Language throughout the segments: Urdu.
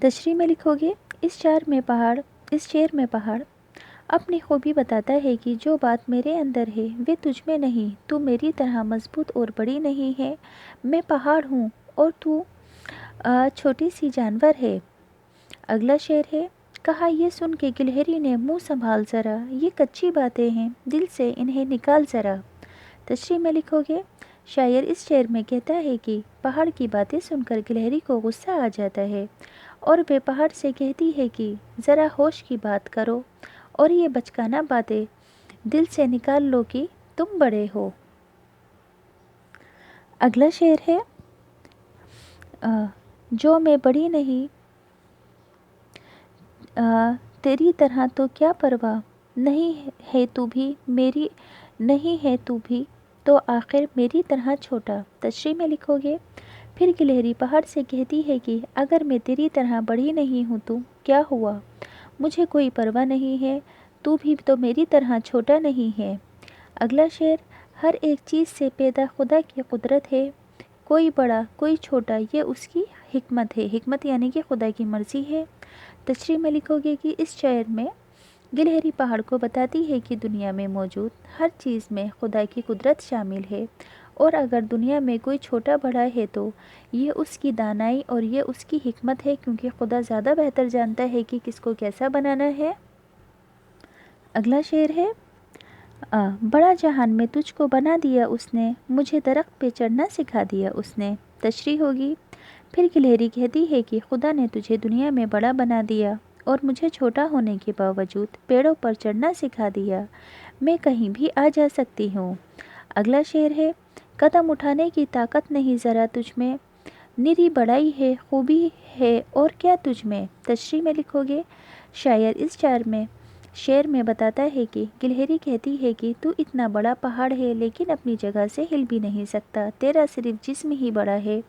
تشریح میں لکھو گے اس شعر میں پہاڑ اپنی خوبی بتاتا ہے کہ جو بات میرے اندر ہے وہ تجھ میں نہیں، تو میری طرح مضبوط اور بڑی نہیں ہے، میں پہاڑ ہوں اور تو چھوٹی سی جانور ہے۔ اگلا شعر ہے، کہا یہ سن کے گلہری نے منہ سنبھال ذرا، یہ کچی باتیں ہیں دل سے انہیں نکال ذرا۔ تشریح میں لکھو گے شاعر اس شعر میں کہتا ہے کہ پہاڑ کی باتیں سن کر گلہری کو غصہ آ جاتا ہے اور وہ پہاڑ سے کہتی ہے کہ ذرا ہوش کی بات کرو اور یہ بچکانہ باتیں دل سے نکال لو کہ تم بڑے ہو۔ اگلا شعر ہے، جو میں بڑی نہیں تیری طرح تو کیا پرواہ، نہیں ہے تو بھی تو آخر میری طرح چھوٹا۔ تشریح میں لکھو گے پھر گلہری پہاڑ سے کہتی ہے کہ اگر میں تیری طرح بڑی نہیں ہوں تو کیا ہوا، مجھے کوئی پرواہ نہیں ہے، تو بھی تو میری طرح چھوٹا نہیں ہے۔ اگلا شعر، ہر ایک چیز سے پیدا خدا کی قدرت ہے، کوئی بڑا کوئی چھوٹا یہ اس کی حکمت ہے، حکمت یعنی کہ خدا کی مرضی ہے۔ تشریح میں لکھو گے کہ اس شعر میں گلہری پہاڑ کو بتاتی ہے کہ دنیا میں موجود ہر چیز میں خدا کی قدرت شامل ہے، اور اگر دنیا میں کوئی چھوٹا بڑا ہے تو یہ اس کی دانائی اور یہ اس کی حکمت ہے، کیونکہ خدا زیادہ بہتر جانتا ہے کہ کس کو کیسا بنانا ہے۔ اگلا شعر ہے، بڑا جہان میں تجھ کو بنا دیا اس نے، مجھے درخت پہ چڑھنا سکھا دیا اس نے۔ تشریح ہوگی پھر گلہری کہتی ہے کہ خدا نے تجھے دنیا میں بڑا بنا دیا اور مجھے چھوٹا ہونے کے باوجود پیڑوں پر چڑھنا سکھا دیا، میں کہیں بھی آ جا سکتی ہوں۔ اگلا شعر ہے، قدم اٹھانے کی طاقت نہیں ذرا تجھ میں، نری بڑائی ہے خوبی ہے اور کیا تجھ میں۔ تشریح میں لکھو گے شاعر اس شعر میں بتاتا ہے کہ گلہری کہتی ہے کہ تو اتنا بڑا پہاڑ ہے لیکن اپنی جگہ سے ہل بھی نہیں سکتا، تیرا صرف جسم ہی بڑا ہے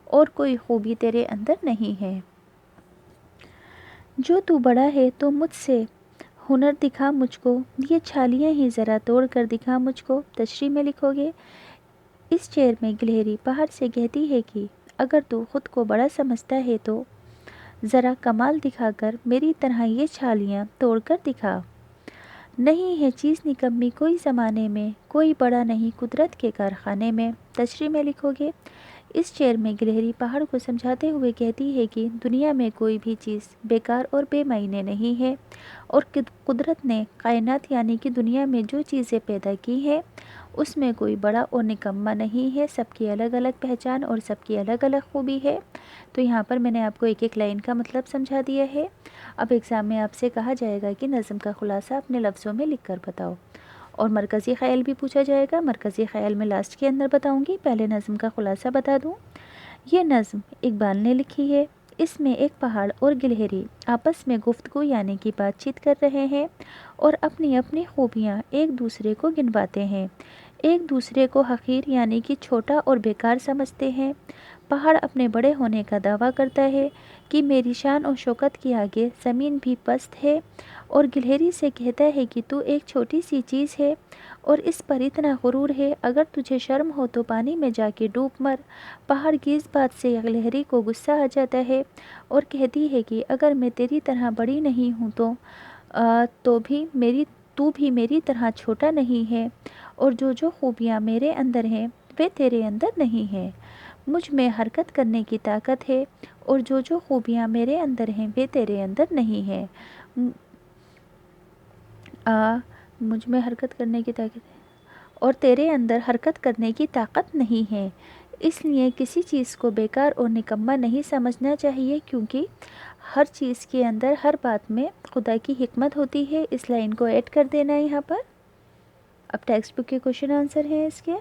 اور کوئی خوبی تیرے اندر نہیں ہے۔ جو تو بڑا ہے تو مجھ سے ہنر دکھا مجھ کو، یہ چھالیاں ہی ذرا توڑ کر دکھا مجھ کو۔ تشریح میں لکھو گے اس شعر میں گلہری پہاڑ سے کہتی ہے کہ اگر تو خود کو بڑا سمجھتا ہے تو ذرا کمال دکھا کر میری طرح یہ چھالیاں توڑ کر دکھا۔ نہیں ہے چیز نکمی کوئی زمانے میں، کوئی بڑا نہیں قدرت کے کارخانے میں۔ تشریح میں لکھو گے اس شعر میں گلہری پہاڑ کو سمجھاتے ہوئے کہتی ہے کہ دنیا میں کوئی بھی چیز بیکار اور بے معنی نہیں ہے، اور قدرت نے کائنات یعنی کہ دنیا میں جو چیزیں پیدا کی ہیں اس میں کوئی بڑا اور نکما نہیں ہے، سب کی الگ الگ پہچان اور سب کی الگ الگ خوبی ہے۔ تو یہاں پر میں نے آپ کو ایک ایک لائن کا مطلب سمجھا دیا ہے۔ اب ایگزام میں آپ سے کہا جائے گا کہ نظم کا خلاصہ اپنے لفظوں میں لکھ کر بتاؤ، اور مرکزی خیال بھی پوچھا جائے گا۔ مرکزی خیال میں لاسٹ کے اندر بتاؤں گی، پہلے نظم کا خلاصہ بتا دوں۔ یہ نظم اقبال نے لکھی ہے، اس میں ایک پہاڑ اور گلہری آپس میں گفتگو یعنی کہ بات چیت کر رہے ہیں اور اپنی اپنی خوبیاں ایک دوسرے کو گنواتے ہیں، ایک دوسرے کو حقیر یعنی کہ چھوٹا اور بیکار سمجھتے ہیں۔ پہاڑ اپنے بڑے ہونے کا دعویٰ کرتا ہے کہ میری شان اور شوکت کے آگے زمین بھی پست ہے، اور گلہری سے کہتا ہے کہ تو ایک چھوٹی سی چیز ہے اور اس پر اتنا غرور ہے، اگر تجھے شرم ہو تو پانی میں جا کے ڈوب مر۔ پہاڑ کی اس بات سے گلہری کو غصہ آ جاتا ہے اور کہتی ہے کہ اگر میں تیری طرح بڑی نہیں ہوں تو بھی میری طرح چھوٹا نہیں ہے، اور جو خوبیاں میرے اندر ہیں وہ تیرے اندر نہیں ہیں، مجھ میں حرکت کرنے کی طاقت ہے اور جو خوبیاں میرے اندر ہیں وہ تیرے اندر نہیں ہیں، مجھ میں حرکت کرنے کی طاقت ہے اور تیرے اندر حرکت کرنے کی طاقت نہیں ہے، اس لیے کسی چیز کو بیکار اور نکما نہیں سمجھنا چاہیے، کیونکہ ہر چیز کے اندر ہر بات میں خدا کی حکمت ہوتی ہے۔ اس لائن کو ایڈ کر دینا ہے یہاں پر۔ اب ٹیکسٹ بک کے کوشچن آنسر ہیں اس کے۔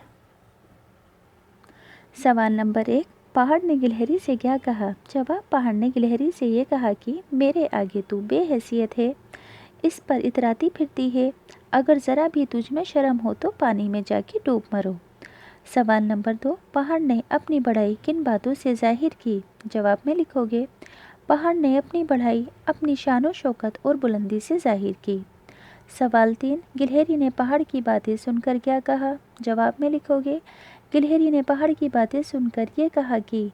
سوال نمبر 1، پہاڑ نے گلہری سے کیا کہا؟ جواب، پہاڑ نے گلہری سے یہ کہا کہ میرے آگے تو بے حیثیت ہے، اس پر اتراتی پھرتی ہے، اگر ذرا بھی تجھ میں شرم ہو تو پانی میں جا کے ڈوب مرو۔ سوال نمبر 2، پہاڑ نے اپنی بڑائی کن باتوں سے ظاہر کی؟ جواب میں لکھو گے پہاڑ نے اپنی بڑائی اپنی شان و شوکت اور بلندی سے ظاہر کی۔ سوال 3، گلہری نے پہاڑ کی باتیں سن کر کیا کہا؟ جواب میں لکھو گے گلہری نے پہاڑ کی باتیں سن کر یہ کہا کہ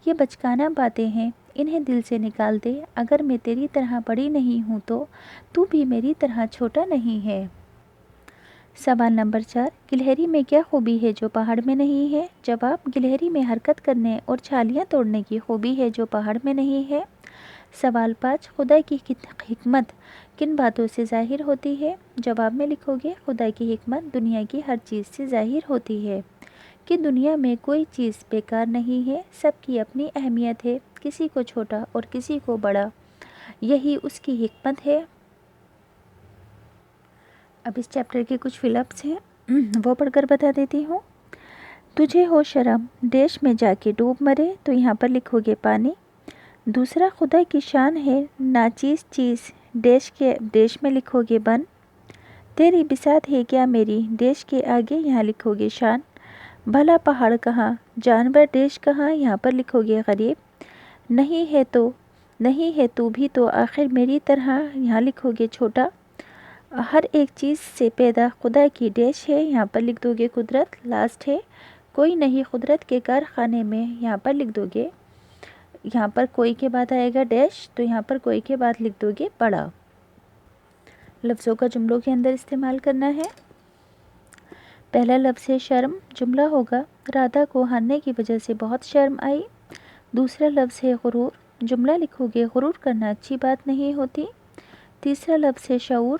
یہ بچکانہ باتیں ہیں، انہیں دل سے نکال دے۔ اگر میں تیری طرح بڑی نہیں ہوں تو بھی میری طرح چھوٹا نہیں ہے۔ سوال نمبر 4، گلہری میں کیا خوبی ہے جو پہاڑ میں نہیں ہے؟ جواب، گلہری میں حرکت کرنے اور چھالیاں توڑنے کی خوبی ہے جو پہاڑ میں نہیں ہے۔ سوال 5، خدا کی حکمت کن باتوں سے ظاہر ہوتی ہے؟ جواب میں لکھو گے، خدا کی حکمت دنیا کی ہر چیز سے ظاہر ہوتی ہے، کہ دنیا میں کوئی چیز بیکار نہیں ہے، سب کی اپنی اہمیت ہے، کسی کو چھوٹا اور کسی کو بڑا، یہی اس کی حکمت ہے۔ اب اس چیپٹر کے کچھ فل اپس ہیں، وہ پڑھ کر بتا دیتی ہوں۔ تجھے ہو شرم دیش میں جا کے ڈوب مرے، تو یہاں پر لکھو گے پانی۔ دوسرا، خدا کی شان ہے ناچیز چیز، دیش میں لکھو گے بن۔ تیری بساط ہے کیا میری، دیش کے آگے یہاں لکھو گے شان۔ بھلا پہاڑ کہاں، جانور دیش کہاں، یہاں پر لکھو گے غریب۔ نہیں ہے تو بھی تو آخر میری طرح، یہاں لکھو گے چھوٹا۔ ہر ایک چیز سے پیدا خدا کی ڈیش ہے، یہاں پر لکھ دو گے قدرت۔ لاسٹ ہے، کوئی نہیں قدرت کے کارخانے میں، یہاں پر لکھ دو گے، یہاں پر کوئی کے بعد آئے گا ڈیش، تو یہاں پر کوئی کے بعد لکھ دو گے بڑا۔ لفظوں کا جملوں کے اندر استعمال کرنا ہے۔ پہلا لفظ ہے شرم، جملہ ہوگا رادھا کو ہارنے کی وجہ سے بہت شرم آئی۔ دوسرا لفظ ہے غرور، جملہ لکھو گے غرور کرنا اچھی بات نہیں ہوتی۔ تیسرا لفظ ہے شعور،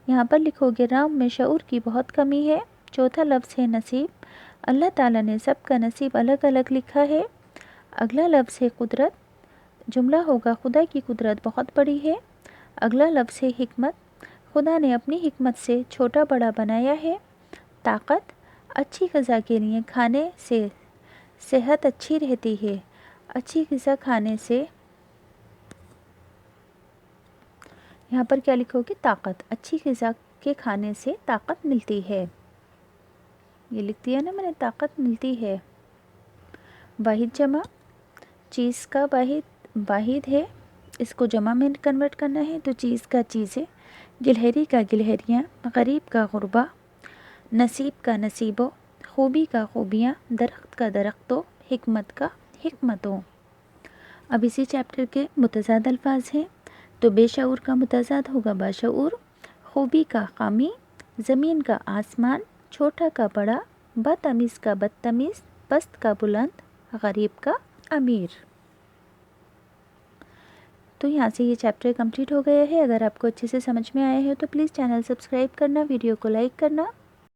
یہاں پر لکھو گے رام میں شعور کی بہت کمی ہے۔ چوتھا لفظ ہے نصیب، اللہ تعالیٰ نے سب کا نصیب الگ الگ لکھا ہے۔ اگلا لفظ ہے قدرت، جملہ ہوگا خدا کی قدرت بہت بڑی ہے۔ اگلا لفظ ہے حکمت، خدا نے اپنی حکمت سے چھوٹا بڑا بنایا ہے۔ طاقت، اچھی غذا کے لیے کھانے سے صحت اچھی رہتی ہے، اچھی غذا کھانے سے، یہاں پر کیا لکھو گے طاقت، اچھی غذا کے کھانے سے طاقت ملتی ہے، یہ لکھ دیا نا میں نے، طاقت ملتی ہے۔ واحد جمع، چیز کا واحد ہے، اس کو جمع میں کنورٹ کرنا ہے، تو چیز کا چیزیں، گلہری کا گلہریاں، غریب کا غربا، نصیب کا نصیبوں، خوبی کا خوبیاں، درخت کا درختوں، حکمت کا حکمتوں۔ اب اسی چیپٹر کے متضاد الفاظ ہیں، تو بے شعور کا متضاد ہوگا باشعور، خوبی کا خامی، زمین کا آسمان، چھوٹا کا بڑا، بدتمیز کا بدتمیز، پست کا بلند، غریب کا امیر۔ تو یہاں سے یہ چیپٹر کمپلیٹ ہو گیا ہے۔ اگر آپ کو اچھے سے سمجھ میں آیا ہے تو پلیز چینل سبسکرائب کرنا، ویڈیو کو لائک کرنا